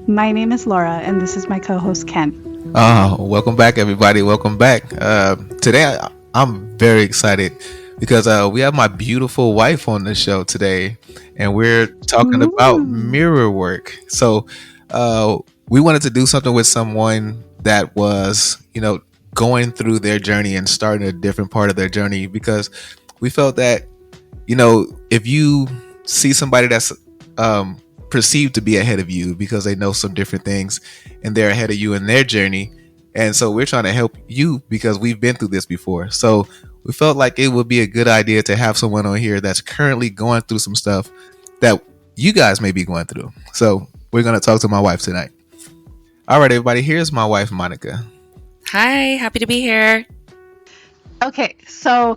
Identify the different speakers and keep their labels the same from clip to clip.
Speaker 1: My name is Laura, and this is my co host, Ken.
Speaker 2: Welcome back, everybody. Welcome back. Today, I'm very excited because we have my beautiful wife on the show today, and we're talking about
Speaker 1: Ooh.
Speaker 2: mirror work. So, we wanted to do something with someone that was, going through their journey and starting a different part of their journey because we felt that, if you see somebody that's um, perceived to be ahead of you because they know some different things and they're ahead of you in their journey. And so we're trying to help you because we've been through this before. So we felt like it would be a good idea to have someone on here that's currently going through some stuff that you guys may be going through. So we're going to talk to my wife tonight. All right, everybody, here's my wife, Monica.
Speaker 3: Hi, happy to be here.
Speaker 1: Okay, so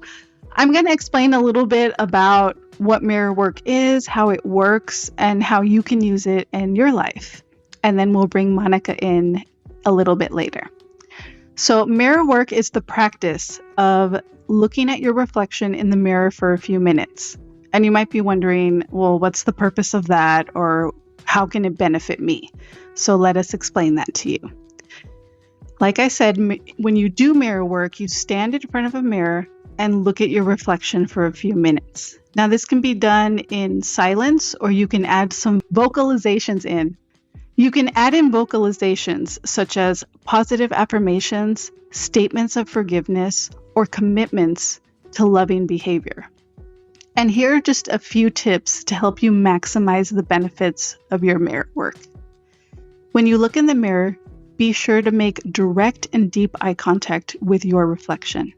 Speaker 1: I'm going to explain a little bit about what mirror work is, how it works, and how you can use it in your life. And then we'll bring Monica in a little bit later. So, mirror work is the practice of looking at your reflection in the mirror for a few minutes. And you might be wondering, well, what's the purpose of that, or how can it benefit me? So, let us explain that to you. Like I said, when you do mirror work, you stand in front of a mirror and look at your reflection for a few minutes. Now, this can be done in silence, or you can add some vocalizations in. You can add in vocalizations such as positive affirmations, statements of forgiveness, or commitments to loving behavior. And here are just a few tips to help you maximize the benefits of your mirror work. When you look in the mirror, be sure to make direct and deep eye contact with your reflection.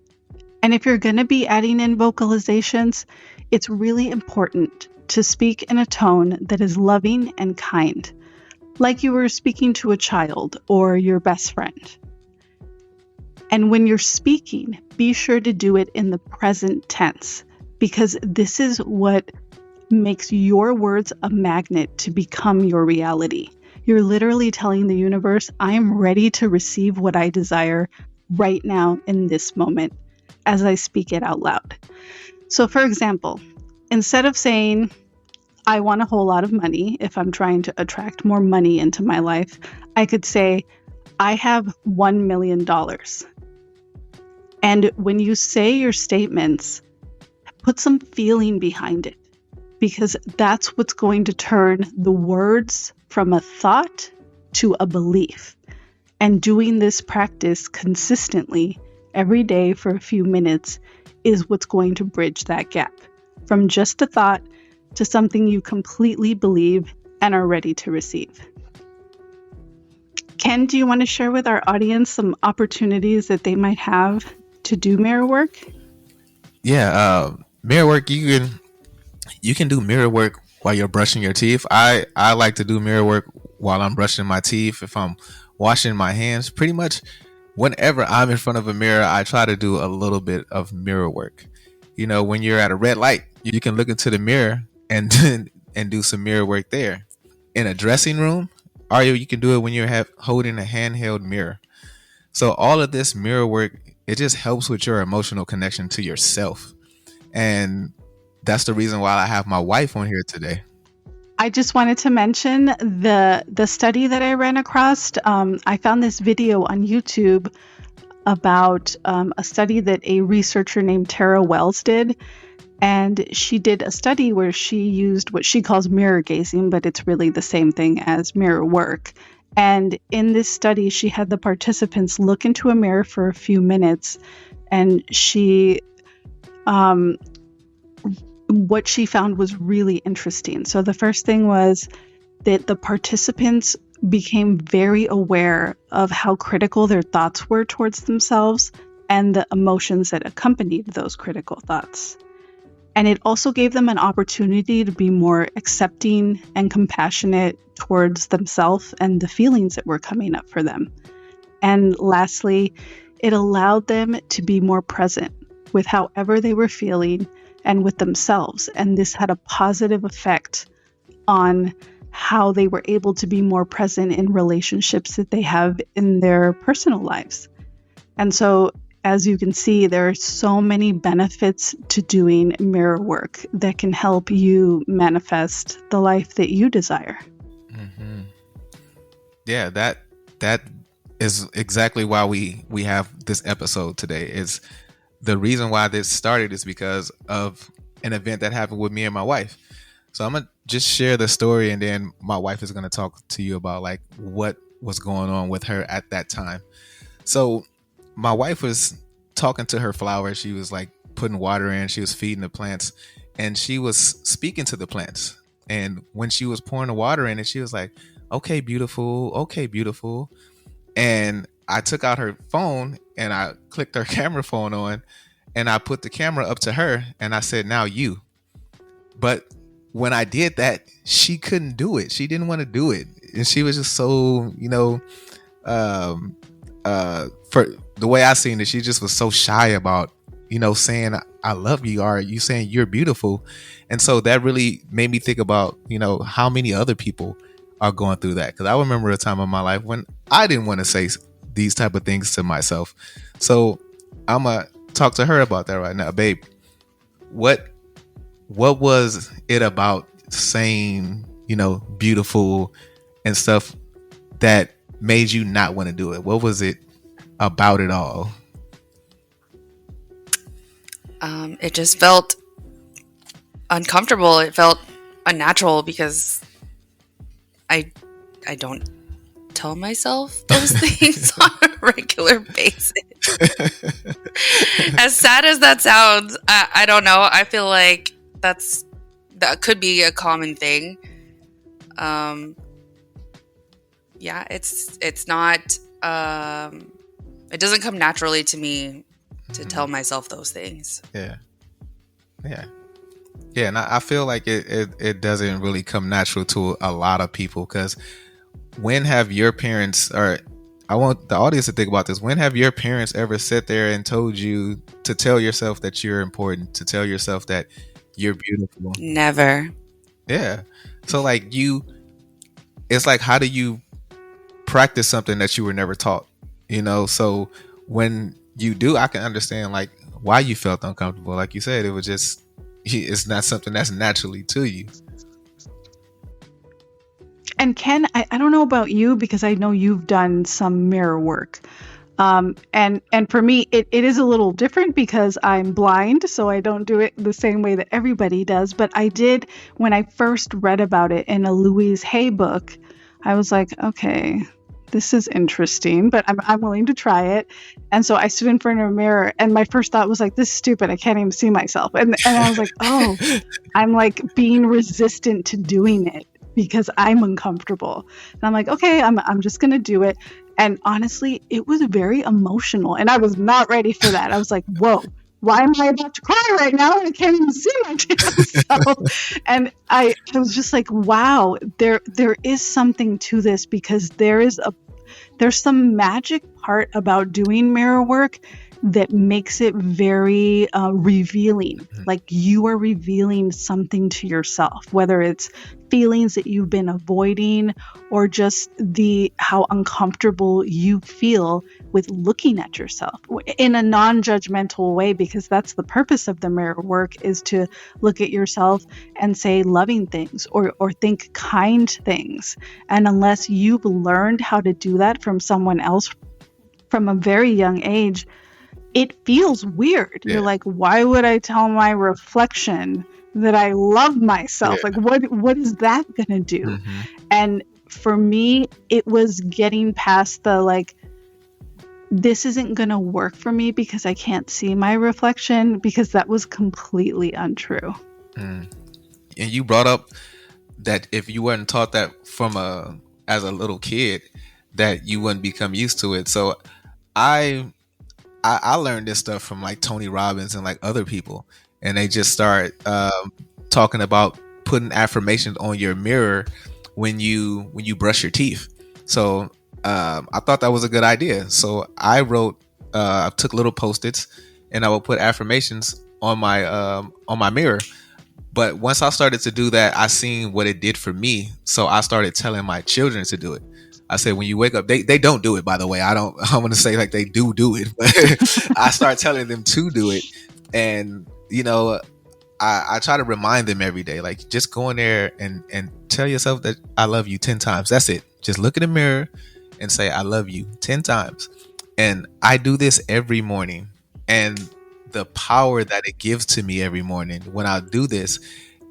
Speaker 1: And if you're going to be adding in vocalizations, it's really important to speak in a tone that is loving and kind, like you were speaking to a child or your best friend. And when you're speaking, be sure to do it in the present tense, because this is what makes your words a magnet to become your reality. You're literally telling the universe, I am ready to receive what I desire right now in this moment as I speak it out loud. So for example, instead of saying, I want a whole lot of money, if I'm trying to attract more money into my life, I could say, I have $1 million. And when you say your statements, put some feeling behind it, because that's what's going to turn the words from a thought to a belief. And doing this practice consistently every day for a few minutes is what's going to bridge that gap from just a thought to something you completely believe and are ready to receive. Ken, do you want to share with our audience some opportunities that they might have to do mirror work?
Speaker 2: Yeah, mirror work. You can do mirror work while you're brushing your teeth. I like to do mirror work while I'm brushing my teeth. If I'm washing my hands, pretty much whenever I'm in front of a mirror, I try to do a little bit of mirror work. When you're at a red light, you can look into the mirror and and do some mirror work there. In a dressing room, or you can do it when you're holding a handheld mirror. So all of this mirror work, it just helps with your emotional connection to yourself. And that's the reason why I have my wife on here today.
Speaker 1: I just wanted to mention the study that I ran across. I found this video on YouTube about a study that a researcher named Tara Wells did. And she did a study where she used what she calls mirror gazing, but it's really the same thing as mirror work. And in this study, she had the participants look into a mirror for a few minutes, and what she found was really interesting. So the first thing was that the participants became very aware of how critical their thoughts were towards themselves and the emotions that accompanied those critical thoughts. And it also gave them an opportunity to be more accepting and compassionate towards themselves and the feelings that were coming up for them. And lastly, it allowed them to be more present with however they were feeling and with themselves. And this had a positive effect on how they were able to be more present in relationships that they have in their personal lives. And so, as you can see, there are so many benefits to doing mirror work that can help you manifest the life that you desire.
Speaker 2: Mm-hmm. Yeah, that is exactly why we have this episode today. Is the reason why this started is because of an event that happened with me and my wife. So I'm gonna just share the story, and then my wife is gonna talk to you about like what was going on with her at that time. So my wife was talking to her flowers. She was like putting water in. She was feeding the plants, and she was speaking to the plants. And when she was pouring the water in, and she was like, "Okay, beautiful. Okay, beautiful." And I took out her phone and I clicked her camera phone on, and I put the camera up to her, and I said, "Now you." But when I did that, she couldn't do it. She didn't want to do it, and she was just so, um, for the way I seen it, she just was so shy about, saying I love you, or you saying you're beautiful. And so that really made me think about, how many other people are going through that. Because I remember a time in my life when I didn't want to say these type of things to myself. So I'm gonna talk to her about that right now, babe. What what was it about saying, beautiful and stuff that made you not want to do it? What was it about it all?
Speaker 3: It just felt uncomfortable. It felt unnatural because I I don't tell myself those things on a regular basis. As sad as that sounds, I don't know. I feel like that could be a common thing. Um, yeah, it's not. It doesn't come naturally to me to tell myself those things.
Speaker 2: Yeah. Yeah. Yeah. And I feel like it doesn't really come natural to a lot of people, because when have your parents, or I want the audience to think about this, when have your parents ever sat there and told you to tell yourself that you're important, to tell yourself that you're beautiful?
Speaker 3: Never.
Speaker 2: Yeah. So like it's like, how do you practice something that you were never taught? So when you do, I can understand like why you felt uncomfortable. Like you said, it was just, it's not something that's naturally to you.
Speaker 1: And Ken, I don't know about you because I know you've done some mirror work. And for me, it is a little different because I'm blind, so I don't do it the same way that everybody does. But I did, when I first read about it in a Louise Hay book, I was like, okay, this is interesting, but I'm willing to try it. And so I stood in front of a mirror, and my first thought was like, this is stupid. I can't even see myself. And I was like, oh, I'm like being resistant to doing it because I'm uncomfortable. And I'm like, okay, I'm just gonna do it. And honestly, it was very emotional, and I was not ready for that. I was like, whoa, why am I about to cry right now? I can't even see my damn self. And I was just like, wow, there is something to this, because there's some magic part about doing mirror work that makes it very revealing. Like you are revealing something to yourself, whether it's feelings that you've been avoiding or just how uncomfortable you feel with looking at yourself in a non-judgmental way, because that's the purpose of the mirror work, is to look at yourself and say loving things or think kind things. And unless you've learned how to do that from someone else from a very young age, it feels weird.
Speaker 2: Yeah.
Speaker 1: You're like, why would I tell my reflection that I love myself?
Speaker 2: Yeah.
Speaker 1: Like, what is that gonna do? And for me, it was getting past the like, this isn't gonna work for me because I can't see my reflection, because that was completely untrue.
Speaker 2: And you brought up that if you weren't taught that as a little kid, that you wouldn't become used to it. So I learned this stuff from like Tony Robbins and like other people, and they just start talking about putting affirmations on your mirror when you brush your teeth. So I thought that was a good idea. So I took little post-its, and I would put affirmations on my mirror. But once I started to do that, I seen what it did for me. So I started telling my children to do it. I said, when you wake up, they don't do it, by the way. I want to say like they do it, but I start telling them to do it. And, I try to remind them every day, like just go in there and tell yourself that I love you 10 times. That's it. Just look in the mirror and say I love you 10 times. And I do this every morning. And the power that it gives to me every morning when I do this,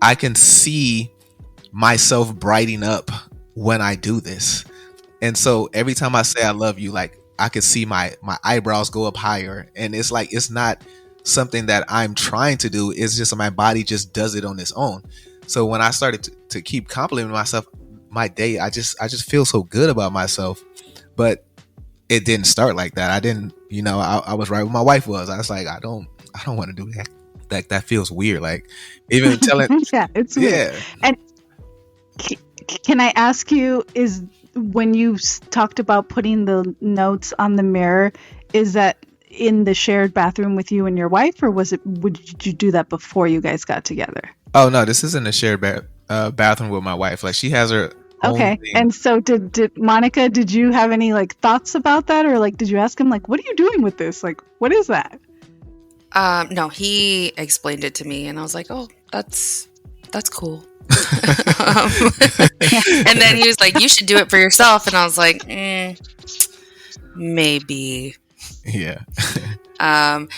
Speaker 2: I can see myself brightening up when I do this. And so every time I say I love you, like I could see my eyebrows go up higher. And it's like it's not something that I'm trying to do. It's just my body just does it on its own. So when I started to keep complimenting myself, my day, I just feel so good about myself. But it didn't start like that. I didn't, I was right where my wife was. I was like, I don't want to do that. That feels weird. Like even telling,
Speaker 1: Yeah, it's weird.
Speaker 2: yeah.
Speaker 1: And can I ask you, is when you talked about putting the notes on the mirror, is that in the shared bathroom with you and your wife, or would you do that before you guys got together?
Speaker 2: Oh no, this isn't a shared bathroom with my wife. Like she has her own
Speaker 1: Okay.
Speaker 2: thing.
Speaker 1: And so did Monica, did you have any like thoughts about that, or like did you ask him like, what are you doing with this? Like, what is that?
Speaker 3: No, he explained it to me, and I was like, "Oh, that's cool." And then he was like, "You should do it for yourself," and I was like, "Maybe."
Speaker 2: Yeah.
Speaker 3: And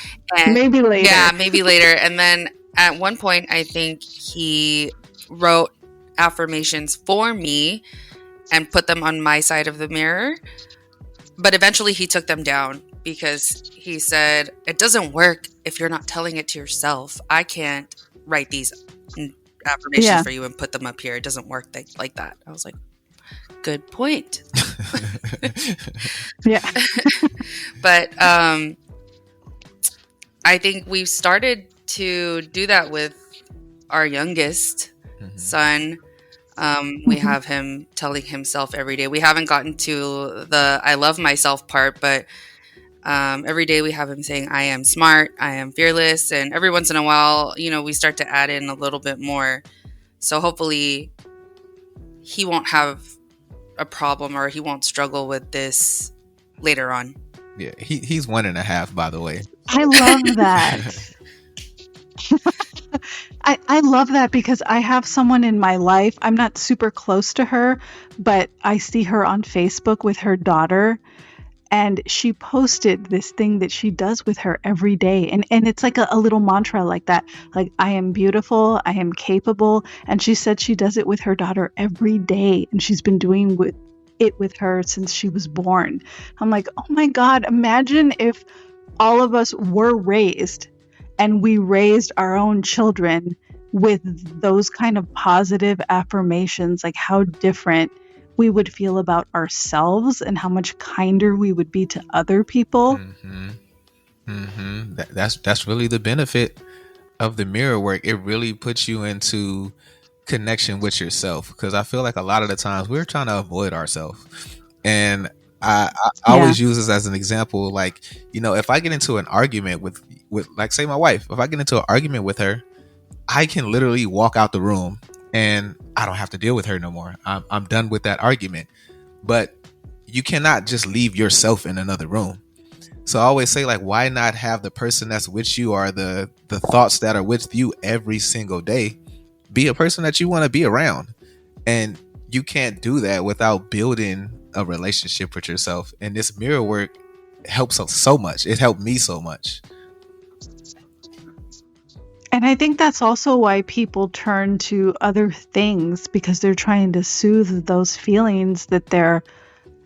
Speaker 1: Maybe later.
Speaker 3: Yeah, maybe later. And then at one point, I think he wrote affirmations for me and put them on my side of the mirror. But eventually he took them down because he said, it doesn't work if you're not telling it to yourself. I can't write these affirmations for you and put them up here. It doesn't work like that. I was like, good point.
Speaker 1: Yeah.
Speaker 3: But I think we've started to do that with our youngest son. We have him telling himself every day. We haven't gotten to the I love myself part, but every day we have him saying, I am smart, I am fearless. And every once in a while, we start to add in a little bit more. So hopefully he won't have a problem or he won't struggle with this later on.
Speaker 2: Yeah, he's 1.5, by the way.
Speaker 1: I love that. I love that because I have someone in my life. I'm not super close to her, but I see her on Facebook with her daughter, and she posted this thing that she does with her every day. And it's like a little mantra like that. Like, I am beautiful, I am capable. And she said she does it with her daughter every day. And she's been doing it with her since she was born. I'm like, oh my God, imagine if all of us were raised and we raised our own children with those kind of positive affirmations, like how different we would feel about ourselves and how much kinder we would be to other people.
Speaker 2: That's really the benefit of the mirror work. It really puts you into connection with yourself, because I feel like a lot of the times we're trying to avoid ourselves. And I always use this as an example. Like, if I get into an argument with like, say my wife, if I get into an argument with her, I can literally walk out the room and I don't have to deal with her no more. I'm done with that argument. But you cannot just leave yourself in another room. So I always say, like, why not have the person that's with you or the thoughts that are with you every single day be a person that you want to be around? And you can't do that without building a relationship with yourself. And this mirror work helps us so much. It helped me so much.
Speaker 1: And I think that's also why people turn to other things, because they're trying to soothe those feelings that they're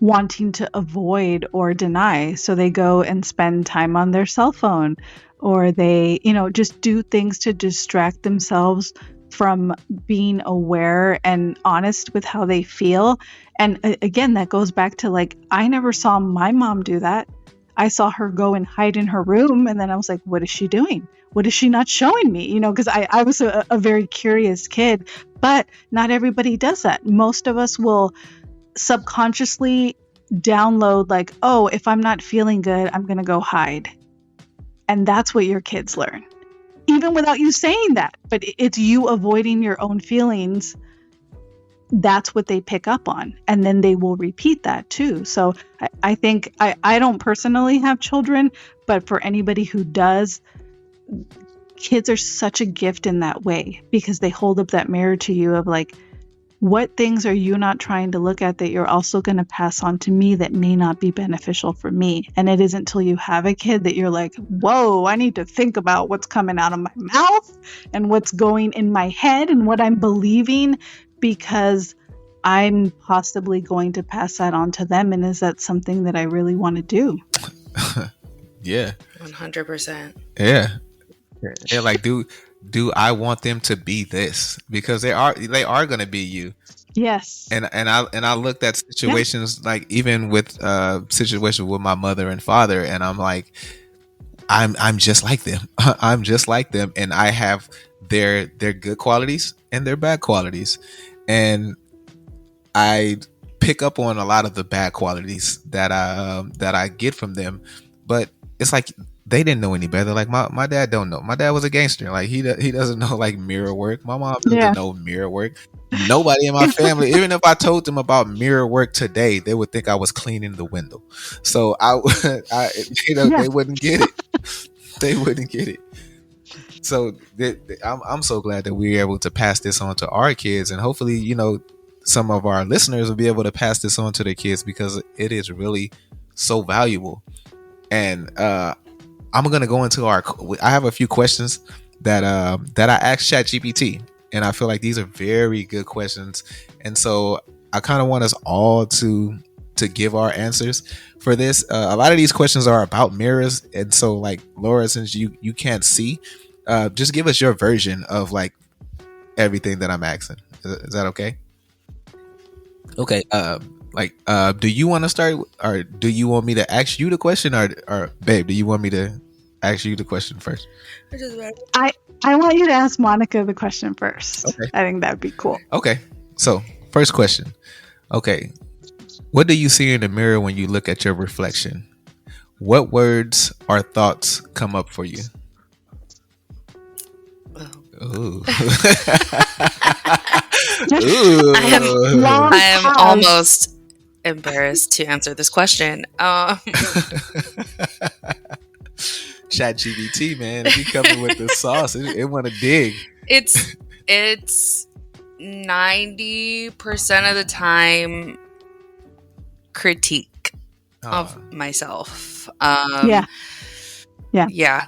Speaker 1: wanting to avoid or deny. So they go and spend time on their cell phone, or they, just do things to distract themselves from being aware and honest with how they feel. And again, that goes back to, like, I never saw my mom do that. I saw her go and hide in her room, and then I was like, what is she doing? What is she not showing me? Because I was a very curious kid, but not everybody does that. Most of us will subconsciously download, like, oh, if I'm not feeling good, I'm going to go hide. And that's what your kids learn, even without you saying that. But it's you avoiding your own feelings. That's what they pick up on. And then they will repeat that too. So I think I don't personally have children, but for anybody who does, kids are such a gift in that way, because they hold up that mirror to you of like, what things are you not trying to look at that you're also going to pass on to me that may not be beneficial for me? And it isn't until you have a kid that you're like, whoa, I need to think about what's coming out of my mouth and what's going in my head and what I'm believing, because I'm possibly going to pass that on to them. And is that something that I really want to do?
Speaker 2: Yeah.
Speaker 3: 100%.
Speaker 2: Yeah. Yeah. Like, do I want them to be this? Because they are going to be you.
Speaker 1: Yes.
Speaker 2: And I looked at situations, like even with situations with my mother and father, and I'm like, I'm just like them. I'm just like them, and I have their good qualities and their bad qualities, and I pick up on a lot of the bad qualities that I get from them. But it's like they didn't know any better. Like my dad don't know. My dad was a gangster. Like he doesn't know like mirror work. My mom doesn't know mirror work. Nobody in my family, even if I told them about mirror work today, they would think I was cleaning the window. So they wouldn't get it. They wouldn't get it. So I'm so glad that we're able to pass this on to our kids, and hopefully, some of our listeners will be able to pass this on to their kids, because it is really so valuable. And I'm gonna go into I have a few questions that I asked ChatGPT, and I feel like these are very good questions. And so I kind of want us all to give our answers for this. A lot of these questions are about mirrors, and so like Laura, since you can't see, just give us your version of like everything that I'm asking. Is that okay? Okay. Do you want to start, or do you want me to ask you the question, or babe, do you want me to ask you the question first?
Speaker 1: I want you to ask Monica the question first. Okay. I think that'd be cool.
Speaker 2: Okay. So first question. Okay. What do you see in the mirror when you look at your reflection? What words or thoughts come up for you? Ooh. Ooh.
Speaker 3: I am almost embarrassed to answer this question.
Speaker 2: ChatGPT, man, if you coming with the sauce, it want to dig.
Speaker 3: It's 90% of the time critique of myself. Yeah.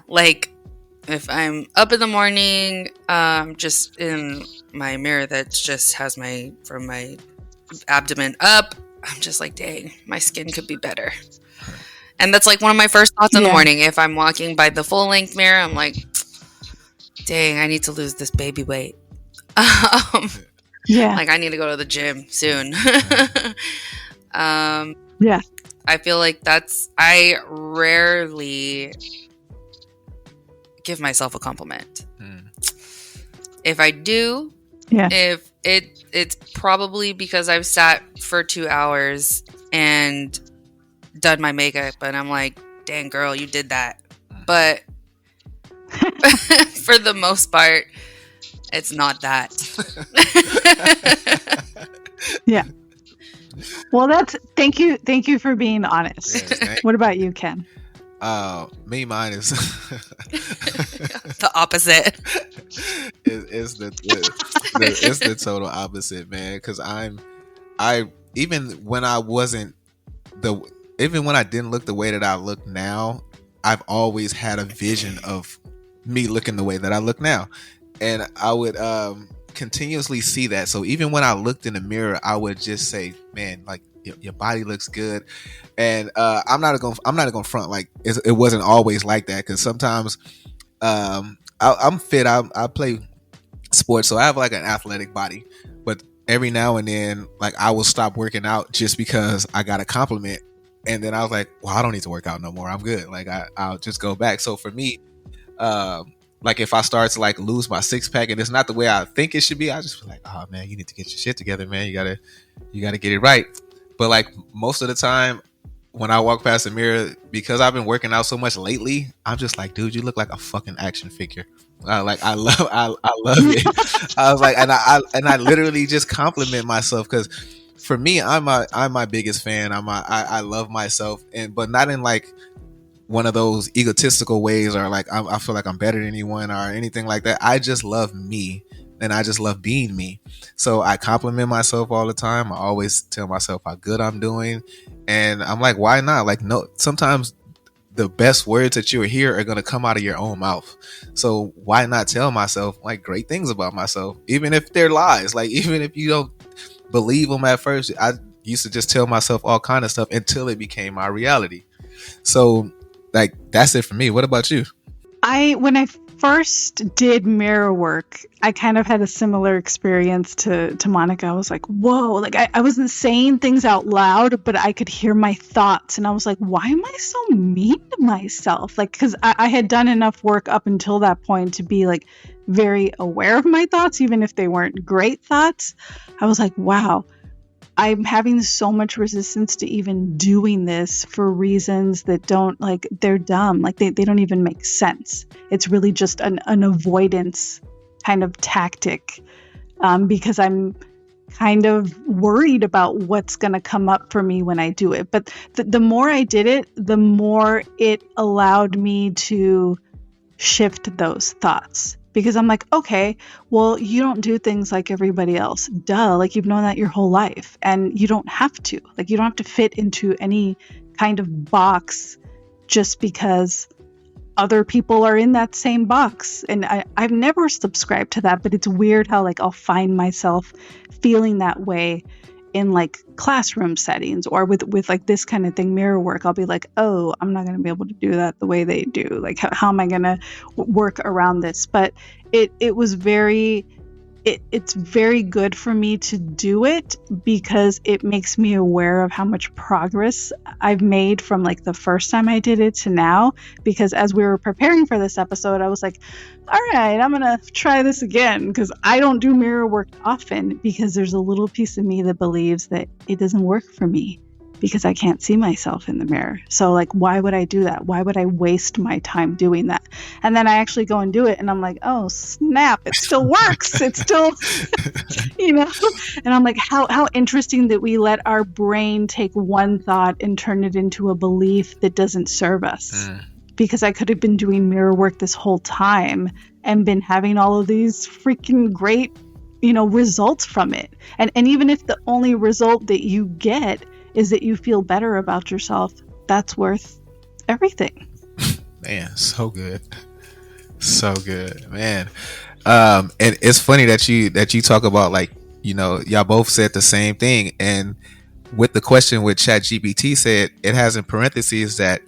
Speaker 3: Like if I'm up in the morning, just in my mirror that just has from my abdomen up, I'm just like, dang, my skin could be better. And that's like one of my first thoughts in the morning. If I'm walking by the full length mirror, I'm like, dang, I need to lose this baby weight. Like I need to go to the gym soon. I feel like I rarely give myself a compliment. If I do, if it's probably because I've sat for 2 hours and done my makeup and I'm like, dang girl, you did that. But for the most part, it's not that.
Speaker 1: Yeah. Well, thank you for being honest. Yes, what about you, Ken?
Speaker 2: Mine is
Speaker 3: the opposite.
Speaker 2: It's the total opposite, man. Because even when I didn't look the way that I look now, I've always had a vision of me looking the way that I look now, and I would continuously see that. So even when I looked in the mirror, I would just say, man, like your body looks good. And I'm not gonna front, like it wasn't always like that, because sometimes I'm fit. I play sports, so I have like an athletic body, but every now and then, like I will stop working out just because I got a compliment, and then I was like, well, I don't need to work out no more, I'm good. Like I'll just go back. So for me, like if I start to like lose my six pack and it's not the way I think it should be, I just feel like, oh man, you need to get your shit together, man. You gotta get it right. But like most of the time when I walk past the mirror, because I've been working out so much lately, I'm just like, dude, you look like a fucking action figure. I love it. I was like, and I literally just compliment myself, because for me, I'm my biggest fan. I love myself, but not in like one of those egotistical ways, or like I feel like I'm better than anyone or anything like that. I just love me, and I just love being me. So I compliment myself all the time. I always tell myself how good I'm doing, and I'm like, why not? Like, no, sometimes the best words that you hear are going to come out of your own mouth. So why not tell myself like great things about myself, even if they're lies? Like, even if you don't believe them at first, I used to just tell myself all kind of stuff until it became my reality. So like, that's it for me. What about you?
Speaker 1: When I first did mirror work, I kind of had a similar experience to Monica. I was like, whoa, like I wasn't saying things out loud, but I could hear my thoughts. And I was like, why am I so mean to myself? Like, because I had done enough work up until that point to be like very aware of my thoughts, even if they weren't great thoughts. I was like, wow, I'm having so much resistance to even doing this for reasons that don't, like, they're dumb. Like, they don't even make sense. It's really just an avoidance kind of tactic, because I'm kind of worried about what's going to come up for me when I do it. But the more I did it, the more it allowed me to shift those thoughts. Because I'm like, okay, well, you don't do things like everybody else. Duh. Like, you've known that your whole life, and you don't have to. Like, you don't have to fit into any kind of box just because other people are in that same box. And I've never subscribed to that, but it's weird how, like, I'll find myself feeling that way in like classroom settings, or with like this kind of thing, mirror work. I'll be like, oh, I'm not going to be able to do that the way they do. Like, how am I going to work around this? But it was very, it's very good for me to do it, because it makes me aware of how much progress I've made from like the first time I did it to now. Because as we were preparing for this episode, I was like, all right, I'm gonna try this again, because I don't do mirror work often, because there's a little piece of me that believes that it doesn't work for me because I can't see myself in the mirror. So like, why would I do that? Why would I waste my time doing that? And then I actually go and do it, and I'm like, oh snap, it still works. It's still, you know. And I'm like, how interesting that we let our brain take one thought and turn it into a belief that doesn't serve us. Because I could have been doing mirror work this whole time and been having all of these freaking great, results from it. And even if the only result that you get is that you feel better about yourself, that's worth everything.
Speaker 2: Man, so good. So good, man. And it's funny that you talk about, like, y'all both said the same thing. And with the question with ChatGPT said, it has in parentheses that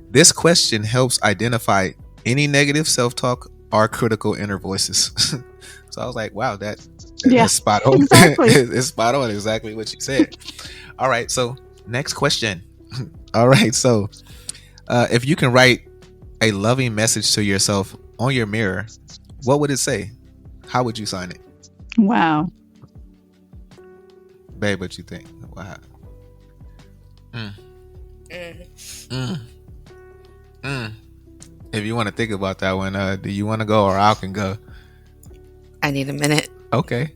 Speaker 2: this question helps identify any negative self-talk or critical inner voices. So I was like, wow, that's spot on.
Speaker 1: Exactly.
Speaker 2: It's spot on, exactly what you said. All right, so next question. All right, so if you can write a loving message to yourself on your mirror, what would it say? How would you sign it?
Speaker 1: Wow.
Speaker 2: Babe, what you think? Wow. If you want to think about that one, do you want to go, or I can go?
Speaker 3: I need a minute.
Speaker 2: Okay.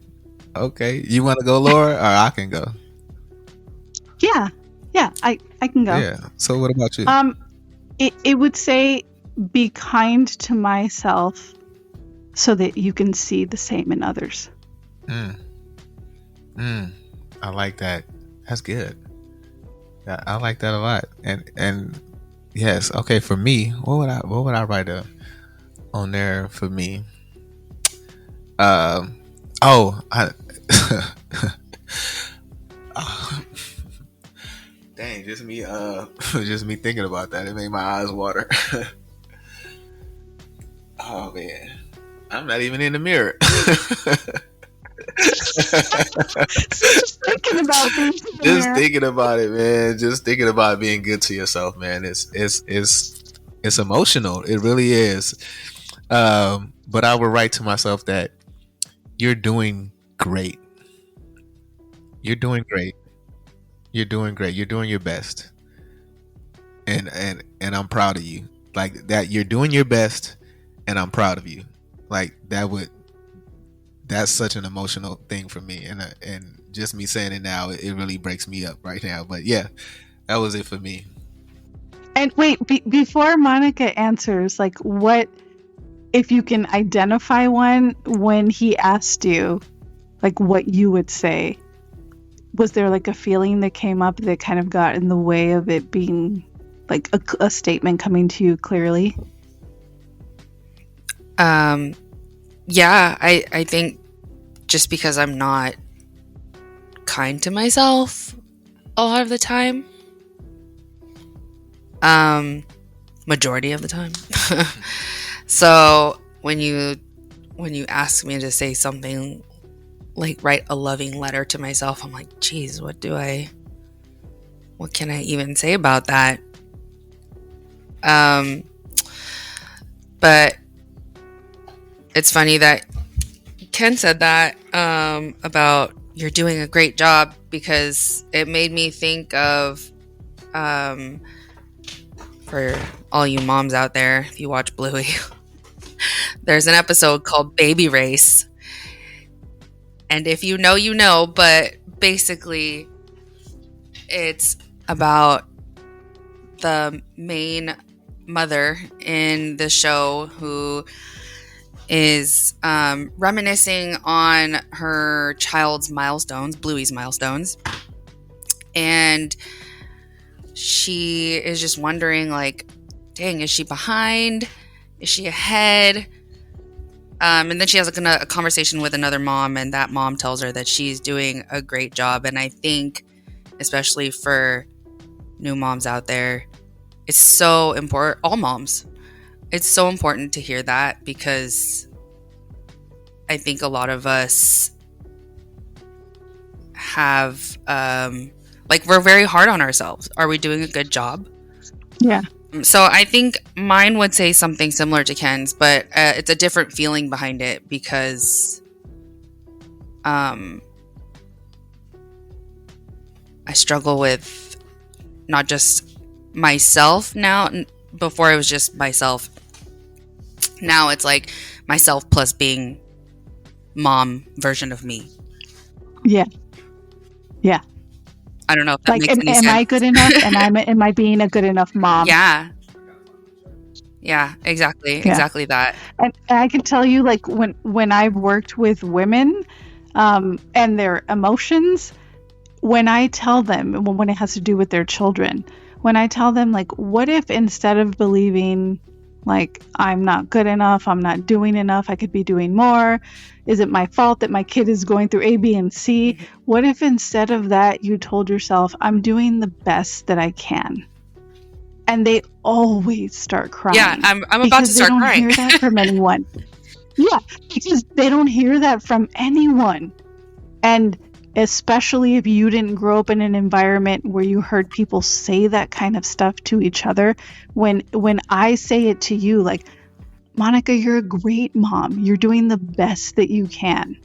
Speaker 2: You want to go, Laura, or I can go?
Speaker 1: Yeah, I can go.
Speaker 2: Yeah. So what about you?
Speaker 1: It would say, be kind to myself so that you can see the same in others.
Speaker 2: I like that. That's good. I like that a lot. And yes, okay, for me, what would I write on there for me? Dang, just me thinking about that, it made my eyes water. Oh man, I'm not even in the mirror.
Speaker 1: Just thinking about being
Speaker 2: thinking about it, man. Just thinking about being good to yourself, man. It's emotional. It really is. But I would write to myself that you're doing great. You're doing great. You're doing great. You're doing your best. And I'm proud of you. Like that, you're doing your best, and I'm proud of you. Like that's such an emotional thing for me, and just me saying it now, it really breaks me up right now. But yeah, that was it for me.
Speaker 1: And wait, before Monica answers, like, what if you can identify one when he asked you, like, what you would say? Was there like a feeling that came up that kind of got in the way of it being like a statement coming to you clearly?
Speaker 3: Yeah, I think just because I'm not kind to myself a lot of the time, majority of the time. So when you ask me to say something like write a loving letter to myself, I'm like, geez, what can I even say about that? But it's funny that Ken said that about you're doing a great job, because it made me think of, for all you moms out there, if you watch Bluey, there's an episode called Baby Race. And if you know, you know, but basically it's about the main mother in the show who is reminiscing on her child's milestones, Bluey's milestones. And she is just wondering, like, dang, is she behind? Is she ahead? And then she has a conversation with another mom, and that mom tells her that she's doing a great job. And I think, especially for new moms out there, it's so important. All moms, it's so important to hear that, because I think a lot of us have, like, we're very hard on ourselves. Are we doing a good job?
Speaker 1: Yeah.
Speaker 3: So I think mine would say something similar to Ken's, but it's a different feeling behind it, because I struggle with not just myself now. Before it was just myself. Now it's like myself plus being mom version of me.
Speaker 1: Yeah. Yeah.
Speaker 3: I don't know if that
Speaker 1: Like,
Speaker 3: makes any sense.
Speaker 1: am I good enough? And am I being a good enough mom?
Speaker 3: Yeah. Yeah, exactly.
Speaker 1: Yeah.
Speaker 3: Exactly that.
Speaker 1: And I can tell you, like, when I've worked with women and their emotions, when I tell them, when it has to do with their children, when I tell them, like, what if instead of believing, like, I'm not good enough, I'm not doing enough, I could be doing more, is it my fault that my kid is going through A, B, and C? What if instead of that, you told yourself, I'm doing the best that I can? And they always start crying.
Speaker 3: Yeah, I'm about to start crying.
Speaker 1: Because they don't hear that from anyone. Yeah, because they don't hear that from anyone. And especially if you didn't grow up in an environment where you heard people say that kind of stuff to each other. When I say it to you, like, Monica, you're a great mom. You're doing the best that you can.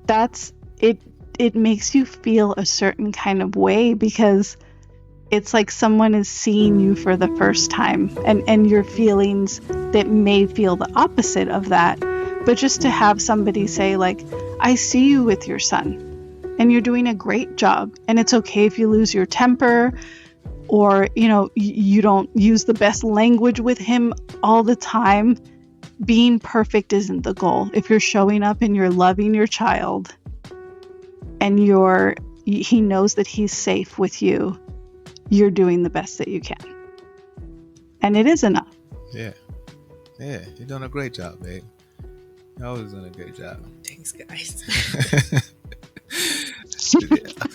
Speaker 1: That's it. It makes you feel a certain kind of way, because it's like someone is seeing you for the first time, and your feelings that may feel the opposite of that. But just to have somebody say, like, I see you with your son and you're doing a great job, and it's okay if you lose your temper, or, you know, you don't use the best language with him all the time. Being perfect isn't the goal. If you're showing up and you're loving your child and he knows that he's safe with you, you're doing the best that you can. And it is enough.
Speaker 2: Yeah. Yeah, you're doing a great job, babe. You're always doing a great job.
Speaker 3: Thanks, guys.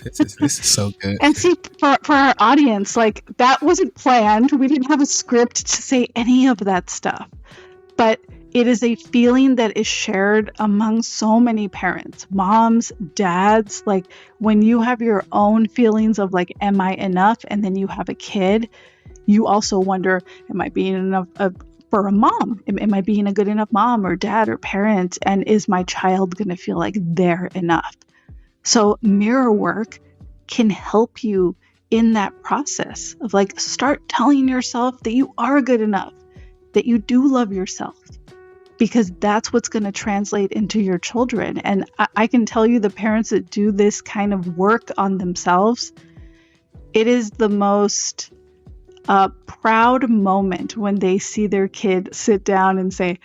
Speaker 2: This is so good.
Speaker 1: And see, for our audience, like, that wasn't planned. We didn't have a script to say any of that stuff. But it is a feeling that is shared among so many parents, moms, dads. Like, when you have your own feelings of, like, am I enough? And then you have a kid, you also wonder, am I being enough for a mom? Am I being a good enough mom or dad or parent? And is my child going to feel like they're enough? So mirror work can help you in that process of, like, start telling yourself that you are good enough, that you do love yourself, because that's what's going to translate into your children. And I can tell you, the parents that do this kind of work on themselves, it is the most a proud moment when they see their kid sit down and say,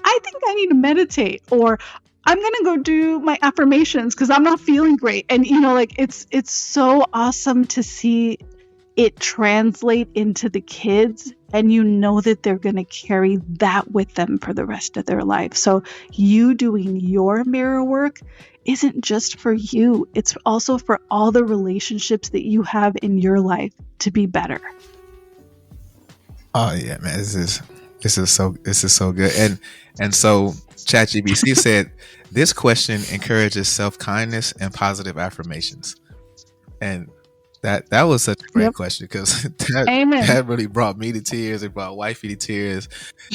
Speaker 1: I think I need to meditate, or I'm going to go do my affirmations because I'm not feeling great. And, like it's so awesome to see it translate into the kids, and that they're going to carry that with them for the rest of their life. So you doing your mirror work isn't just for you, it's also for all the relationships that you have in your life to be better.
Speaker 2: Oh yeah, man, this is so good. And so ChatGPT said this question encourages self-kindness and positive affirmations. And that was such a great question, because that really brought me to tears. It brought wifey to tears,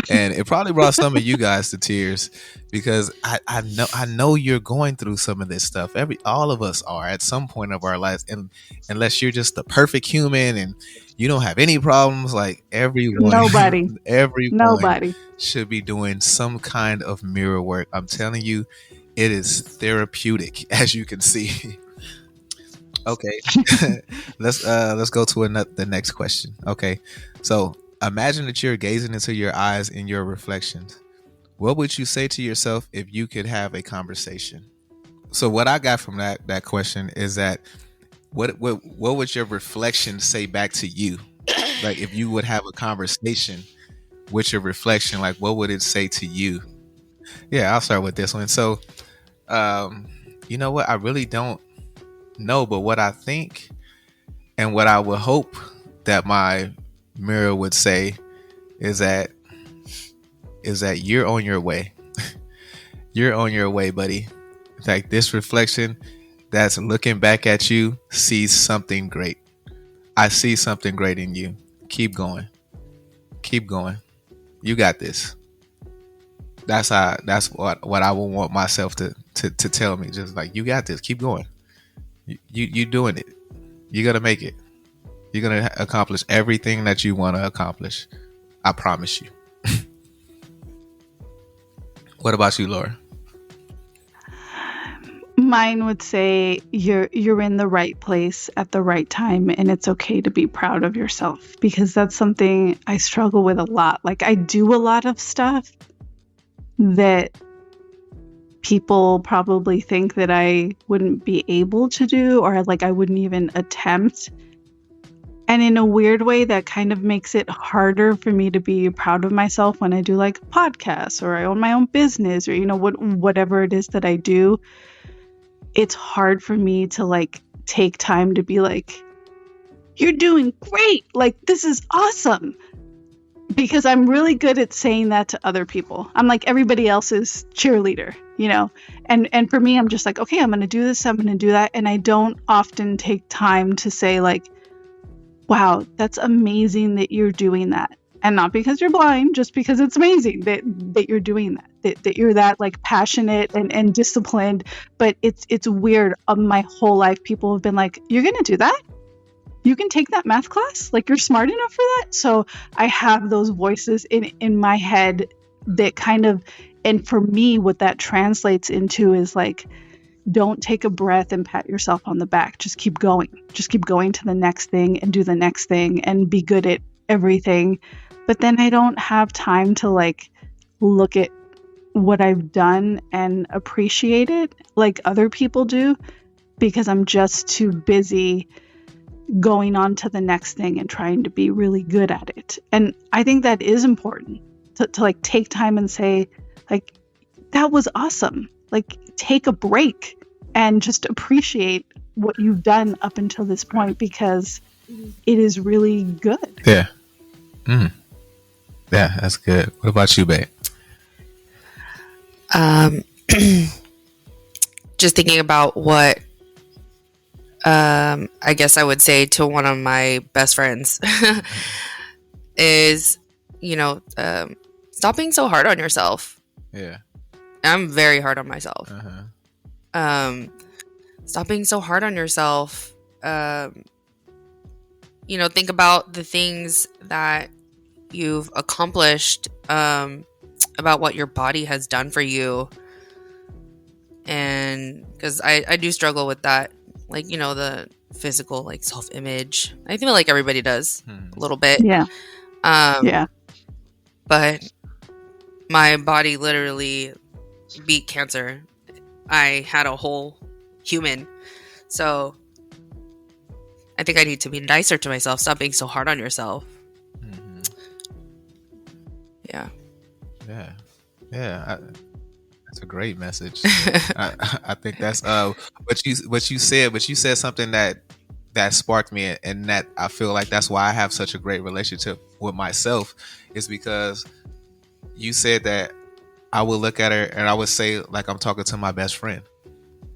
Speaker 2: and it probably brought some of you guys to tears, because I know you're going through some of this stuff. All of us are at some point of our lives, and unless you're just the perfect human and you don't have any problems, like everyone
Speaker 1: Nobody
Speaker 2: should be doing some kind of mirror work. I'm telling you, it is therapeutic, as you can see. Okay, let's go to the next question. Okay, so imagine that you're gazing into your eyes in your reflections. What would you say to yourself if you could have a conversation? So what I got from that question is that what would your reflection say back to you? Like, if you would have a conversation with your reflection, like, what would it say to you? Yeah, I'll start with this one. So, you know what? I really don't know, but what I think and what I would hope that my mirror would say is that you're on your way. You're on your way, buddy. Like, this reflection that's looking back at you sees something great. I see something great in you. Keep going. Keep going. You got this. That's what I would want myself to tell me. Just like, you got this. Keep going. You doing it. You're gonna make it. You're gonna accomplish everything that you want to accomplish. I promise you. What about you, Laura?
Speaker 1: Mine would say you're in the right place at the right time, and it's okay to be proud of yourself, because that's something I struggle with a lot. Like, I do a lot of stuff that people probably think that I wouldn't be able to do, or like I wouldn't even attempt. And in a weird way, that kind of makes it harder for me to be proud of myself when I do like podcasts, or I own my own business, or whatever it is that I do. It's hard for me to like take time to be like, you're doing great, like this is awesome, because I'm really good at saying that to other people. I'm like everybody else's cheerleader, and for me, I'm just like, okay, I'm going to do this, I'm going to do that. And I don't often take time to say like, wow, that's amazing that you're doing that. And not because you're blind, just because it's amazing that you're doing that you're that like passionate and disciplined. But it's weird. My whole life, people have been like, you're going to do that? You can take that math class? Like, you're smart enough for that? So I have those voices in my head that kind of, and for me, what that translates into is like, don't take a breath and pat yourself on the back. Just keep going. Just keep going to the next thing and do the next thing and be good at everything. But then I don't have time to like look at what I've done and appreciate it like other people do, because I'm just too busy going on to the next thing and trying to be really good at it. And I think that is important to like take time and say like, that was awesome. Like, take a break and just appreciate what you've done up until this point, because it is really good.
Speaker 2: Yeah. Yeah, that's good. What about you, babe?
Speaker 3: Just thinking about what I guess I would say to one of my best friends is, stop being so hard on yourself.
Speaker 2: Yeah.
Speaker 3: I'm very hard on myself. Stop being so hard on yourself. Think about the things that you've accomplished, about what your body has done for you. And because I do struggle with that, like, the physical like self-image. I feel like everybody does a little bit.
Speaker 1: Yeah. Yeah.
Speaker 3: But my body literally beat cancer. I had a whole human. So I think I need to be nicer to myself. Stop being so hard on yourself. Yeah.
Speaker 2: Yeah. Yeah. That's a great message. I think that's what you said something that sparked me, and that I feel like that's why I have such a great relationship with myself, is because you said that I would look at her and I would say like I'm talking to my best friend.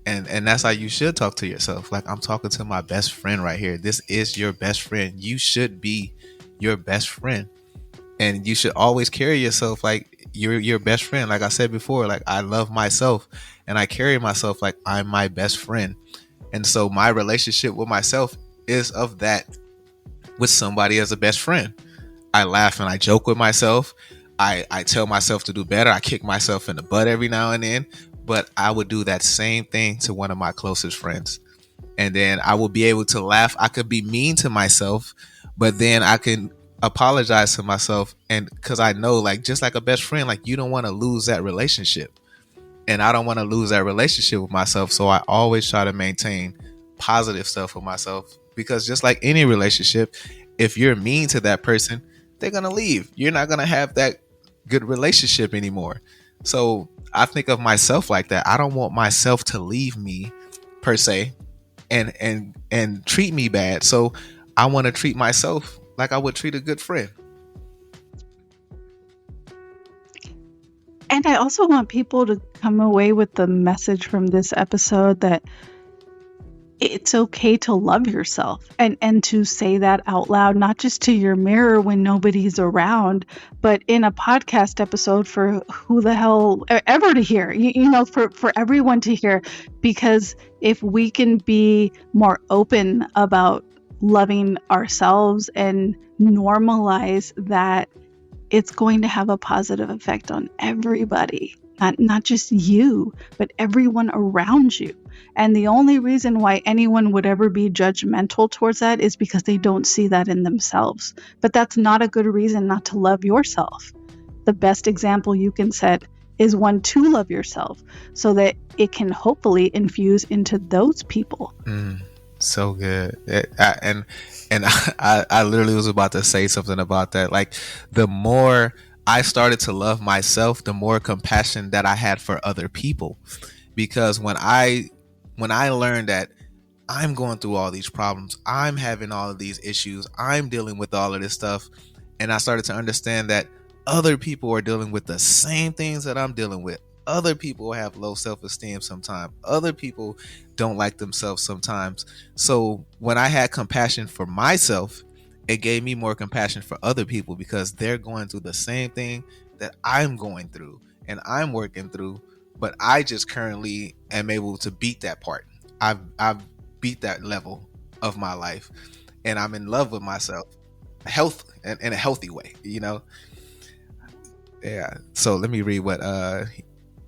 Speaker 2: And that's how you should talk to yourself. Like, I'm talking to my best friend right here. This is your best friend. You should be your best friend. And you should always carry yourself like you're your best friend. Like I said before, like I love myself and I carry myself like I'm my best friend. And so my relationship with myself is of that, with somebody as a best friend. I laugh and I joke with myself. I tell myself to do better. I kick myself in the butt every now and then. But I would do that same thing to one of my closest friends. And then I will be able to laugh. I could be mean to myself, but then I can apologize to myself. And because I know, like, just like a best friend, like, you don't want to lose that relationship. And I don't want to lose that relationship with myself. So I always try to maintain positive stuff with myself, because just like any relationship, if you're mean to that person, they're going to leave. You're not going to have that good relationship anymore. So I think of myself like that. I don't want myself to leave me per se and treat me bad. So I want to treat myself like I would treat a good friend.
Speaker 1: And I also want people to come away with the message from this episode that it's okay to love yourself, and to say that out loud, not just to your mirror when nobody's around, but in a podcast episode for who the hell ever to hear, you know, for everyone to hear. Because if we can be more open about loving ourselves and normalize that, it's going to have a positive effect on everybody, not just you, but everyone around you. And the only reason why anyone would ever be judgmental towards that is because they don't see that in themselves. But that's not a good reason not to love yourself. The best example you can set is one to love yourself, so that it can hopefully infuse into those people.
Speaker 2: So good. I literally was about to say something about that. Like, the more I started to love myself, the more compassion that I had for other people. Because when I learned that I'm going through all these problems, I'm having all of these issues, I'm dealing with all of this stuff, and I started to understand that other people are dealing with the same things that I'm dealing with. Other people have low self-esteem sometimes. Other people don't like themselves sometimes. So when I had compassion for myself, it gave me more compassion for other people, because they're going through the same thing that I'm going through and I'm working through. But I just currently am able to beat that part. I've beat that level of my life, and I'm in love with myself, in a healthy way, you know. Yeah. So let me read what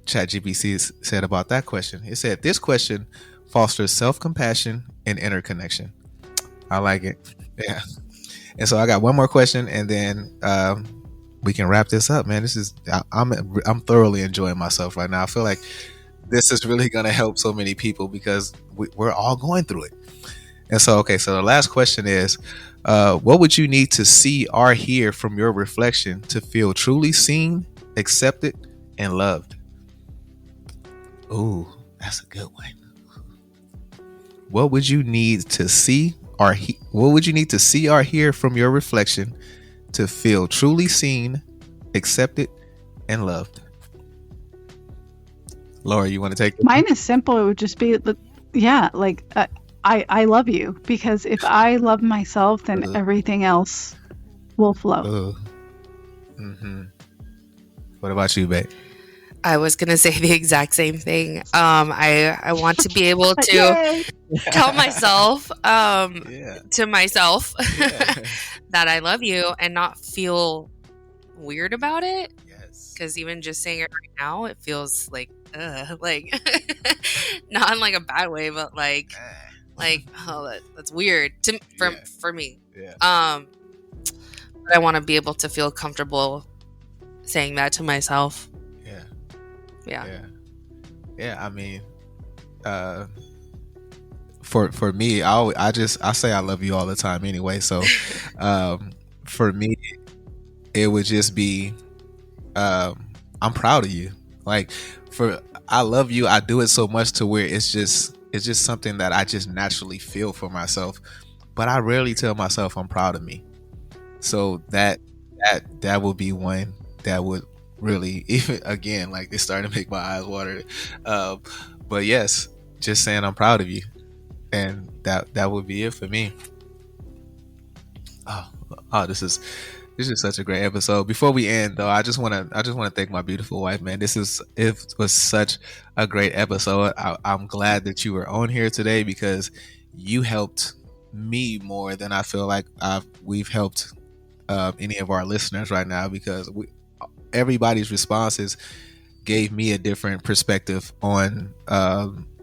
Speaker 2: ChatGPT said about that question. It said, this question fosters self-compassion and inner connection. I like it. Yeah. And so I got one more question, and then we can wrap this up, man. I'm thoroughly enjoying myself right now. I feel like this is really going to help so many people, because we're all going through it. And so, okay, so the last question is, what would you need to see or hear from your reflection to feel truly seen, accepted, and loved? Ooh, that's a good one. What would you need to see or hear from your reflection to feel truly seen, accepted, and loved? Laura, you want to take it?
Speaker 1: Mine is simple. It would just be, I love you, because if I love myself, then everything else will flow.
Speaker 2: What about you, babe?
Speaker 3: I was gonna say the exact same thing. I want to be able to tell myself to myself that I love you and not feel weird about it.
Speaker 2: Yes.
Speaker 3: Because even just saying it right now, it feels like not in like a bad way, but like Like, oh, that's weird
Speaker 2: Yeah.
Speaker 3: for me.
Speaker 2: Yeah.
Speaker 3: But I want to be able to feel comfortable saying that to myself.
Speaker 2: Yeah.
Speaker 3: Yeah.
Speaker 2: Yeah. Yeah. I mean, for me, I say I love you all the time anyway. So, for me, it would just be, I'm proud of you. Like, I love you. I do it so much to where it's just something that I just naturally feel for myself. But I rarely tell myself I'm proud of me. So that would be one that would really, even again, like, it's starting to make my eyes water. Um, but yes, just saying I'm proud of you, and that would be it for me. Oh, this is such a great episode. Before we end, though, I just want to thank my beautiful wife, man. It was such a great episode. I'm glad that you were on here today, because you helped me more than I feel like we've helped any of our listeners right now, because everybody's responses gave me a different perspective on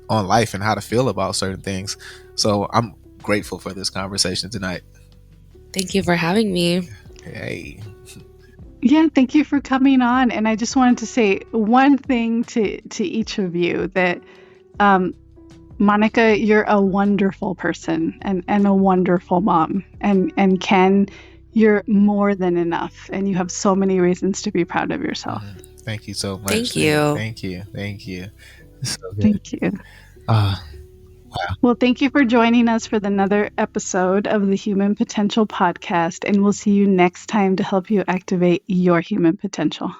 Speaker 2: life and how to feel about certain things. So I'm grateful for this conversation tonight.
Speaker 3: Thank you for having me.
Speaker 2: Hey.
Speaker 1: Yeah, thank you for coming on. And I just wanted to say one thing to each of you, that Monica, you're a wonderful person and a wonderful mom. And Ken, you're more than enough, and you have so many reasons to be proud of yourself.
Speaker 2: Thank you so much.
Speaker 3: Thank you.
Speaker 2: Thank you. Thank you. So good.
Speaker 1: Thank you.
Speaker 2: Wow.
Speaker 1: Well, thank you for joining us for another episode of the Human Potential Podcast, and we'll see you next time to help you activate your human potential.